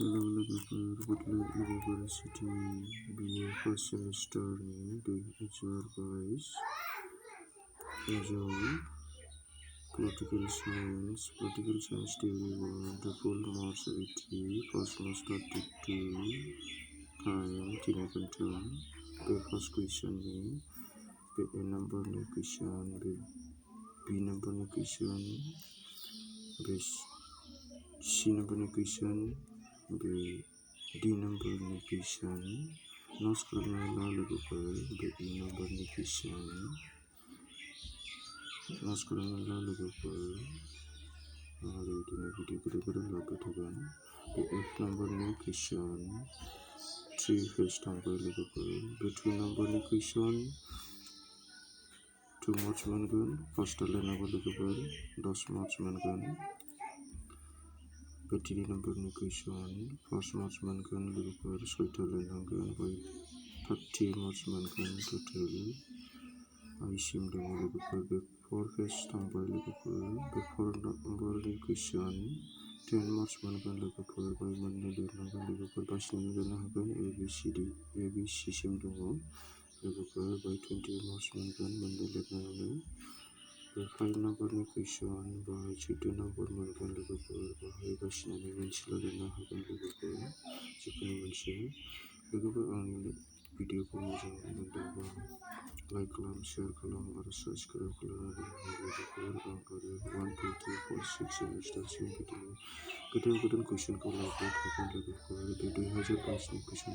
Butler University BA first semester ni 2022 enjoy political science theory 1 the full marks 80 first marks 32 time kinakanta the first question ni A number ni question B number ni question C number ni question D number ni question notes करने वाला लोगों पर E number ni question notes करने वाला लोगों पर और video को लगातार F number ni question 3 first number लोगों पर 2 number ni question 2 marks मनगन first line लोगों पर 10 marks मनगन 3 number ni question first marks मनगन लोगों पर 6 line मनगन by 30 marks मनगन total ICM demo लोगों पर 4 first number लोगों पर 4 number ni question 10 marks मनगन लोगों पर by मनने लोगों पर बासिनो लेना होगन ABC सिम दemo लोगों पर by 20 marks मनगन मनने लेना Hogan 5 number ni question by 6 number मनगन लोगों पर बाहाय बासिनो मोनसेल लेना होगन लोगों पर जिखुनु मोनसे लोगों पर आंनि भिडियोखौ मोजां मोनदोंबा लाइक खालाम शेयार खालाम आरो साबस्क्राइब खालामनानै लोगोफोर आं आरो 1 2 3 4 6 सेमिस्टारसिम बिदिनो गोदान कुइसनखौ लाबोबाय थागोन लोगोफोर बे 2022 नि कुइसन